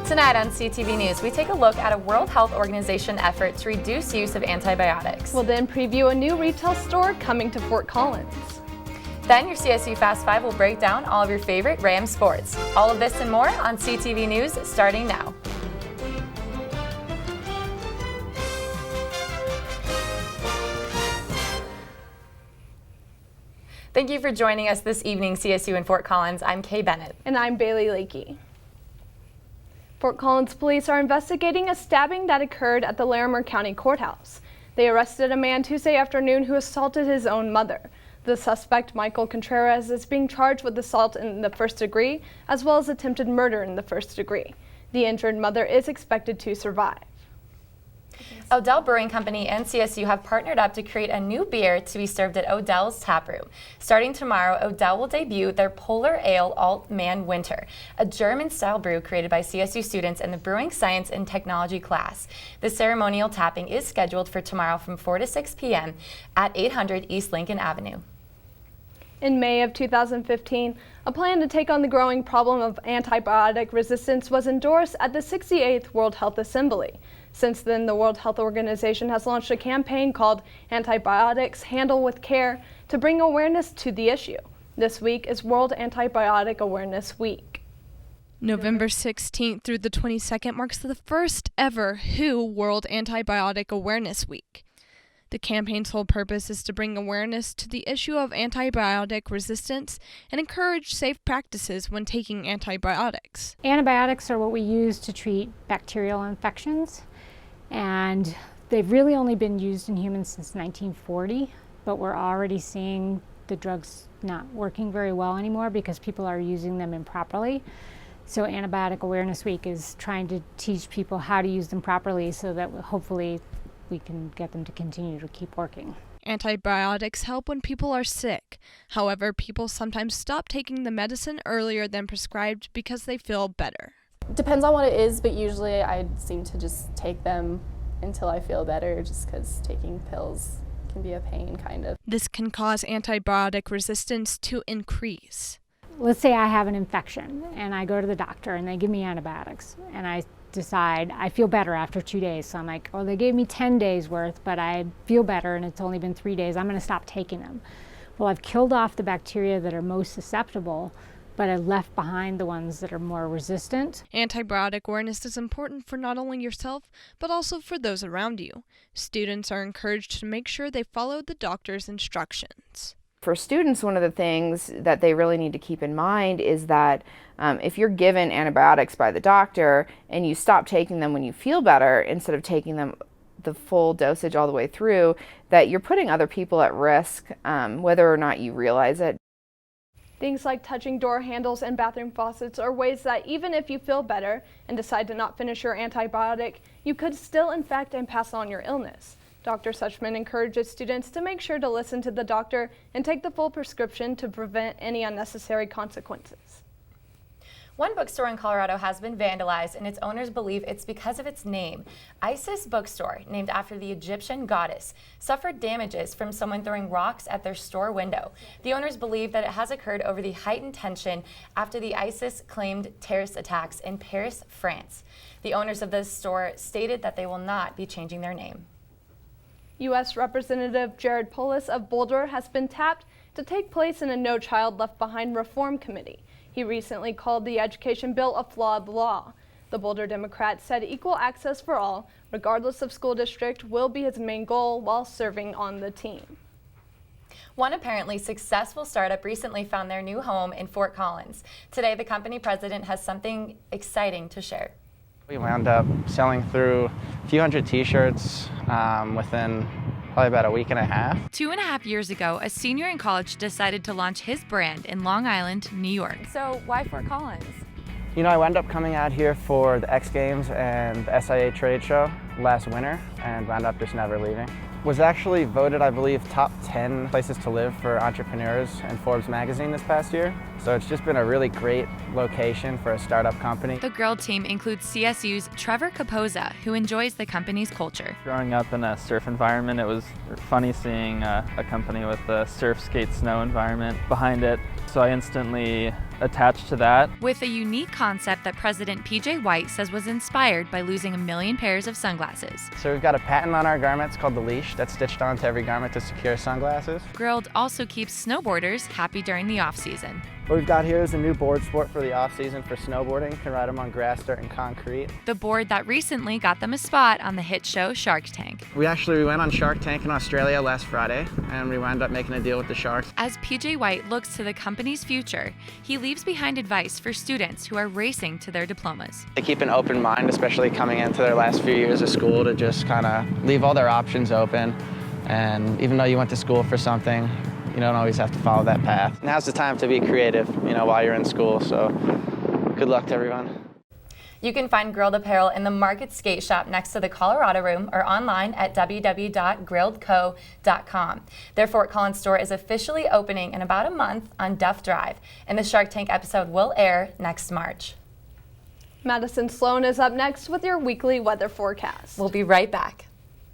Tonight on CTV News, we take a look at a World Health Organization effort to reduce use of antibiotics. We'll then preview a new retail store coming to Fort Collins. Then your CSU Fast 5 will break down all of your favorite Ram sports. All of this and more on CTV News starting now. Thank you for joining us this evening, CSU in Fort Collins. I'm Bennett. And I'm Baylee Lakey. Fort Collins police are investigating a stabbing that occurred at the Larimer County Courthouse. They arrested a man Tuesday afternoon who assaulted his own mother. The suspect, Michael Contreras, is being charged with assault in the first degree as well as attempted murder in the first degree. The injured mother is expected to survive. Odell Brewing Company and CSU have partnered up to create a new beer to be served at Odell's Tap Room. Starting tomorrow, Odell will debut their Polar Ale Alt-Man Winter, a German-style brew created by CSU students in the Brewing Science and Technology class. The ceremonial tapping is scheduled for tomorrow from 4 to 6 p.m. at 800 East Lincoln Avenue. In May of 2015, a plan to take on the growing problem of antibiotic resistance was endorsed at the 68th World Health Assembly. Since then, the World Health Organization has launched a campaign called Antibiotics Handle with Care to bring awareness to the issue. This week is World Antibiotic Awareness Week. November 16th through the 22nd marks the first ever WHO World Antibiotic Awareness Week. The campaign's whole purpose is to bring awareness to the issue of antibiotic resistance and encourage safe practices when taking antibiotics. Antibiotics are what we use to treat bacterial infections, and they've really only been used in humans since 1940, but we're already seeing the drugs not working very well anymore because people are using them improperly. So Antibiotic Awareness Week is trying to teach people how to use them properly so that hopefully we can get them to continue to keep working. Antibiotics help when people are sick. However, people sometimes stop taking the medicine earlier than prescribed because they feel better. Depends on what it is, but usually I seem to just take them until I feel better, just because taking pills can be a pain, kind of. This can cause antibiotic resistance to increase. Let's say I have an infection and I go to the doctor and they give me antibiotics and I decide I feel better after 2 days. So I'm like, oh, they gave me 10 days worth, but I feel better and it's only been 3 days. I'm going to stop taking them. Well, I've killed off the bacteria that are most susceptible, but I left behind the ones that are more resistant. Antibiotic awareness is important for not only yourself, but also for those around you. Students are encouraged to make sure they follow the doctor's instructions. For students, one of the things that they really need to keep in mind is that if you're given antibiotics by the doctor and you stop taking them when you feel better instead of taking them the full dosage all the way through, that you're putting other people at risk, whether or not you realize it. Things like touching door handles and bathroom faucets are ways that even if you feel better and decide to not finish your antibiotic, you could still infect and pass on your illness. Dr. Suchman encourages students to make sure to listen to the doctor and take the full prescription to prevent any unnecessary consequences. One bookstore in Colorado has been vandalized, and its owners believe it's because of its name. Isis Bookstore, named after the Egyptian goddess, suffered damages from someone throwing rocks at their store window. The owners believe that it has occurred over the heightened tension after the ISIS claimed terrorist attacks in Paris, France. The owners of this store stated that they will not be changing their name. U.S. Representative Jared Polis of Boulder has been tapped to take place in a No Child Left Behind reform committee. He recently called the education bill a flawed law. The Boulder Democrat said equal access for all, regardless of school district, will be his main goal while serving on the team. One apparently successful startup recently found their new home in Fort Collins. Today, the company president has something exciting to share. We wound up selling through a few hundred t-shirts within probably about a week and a half. 2.5 years ago, a senior in college decided to launch his brand in Long Island, New York. So why Fort Collins? You know, I wound up coming out here for the X Games and the SIA trade show last winter and wound up just never leaving. Was actually voted, I believe, top 10 places to live for entrepreneurs in Forbes magazine this past year. So it's just been a really great location for a startup company. The Girl team includes CSU's Trevor Capozza, who enjoys the company's culture. Growing up in a surf environment, it was funny seeing a company with a surf, skate, snow environment behind it. So I instantly attached to that. With a unique concept that President PJ White says was inspired by losing 1 million pairs of sunglasses. So we've got a patent on our garments called the leash that's stitched onto every garment to secure sunglasses. Grilled also keeps snowboarders happy during the off-season. What we've got here is a new board sport for the off-season for snowboarding. You can ride them on grass, dirt, and concrete. The board that recently got them a spot on the hit show Shark Tank. We went on Shark Tank in Australia last Friday, and we wound up making a deal with the sharks. As PJ White looks to the company's future, he leaves behind advice for students who are racing to their diplomas. They keep an open mind, especially coming into their last few years of school, to just kind of leave all their options open. And even though you went to school for something, you don't always have to follow that path. Now's the time to be creative, while you're in school. So good luck to everyone. You can find Grilled apparel in the Market Skate Shop next to the Colorado Room or online at www.grilledco.com. Their Fort Collins store is officially opening in about a month on Duff Drive, and the Shark Tank episode will air next March. Madison Sloan is up next with your weekly weather forecast. We'll be right back.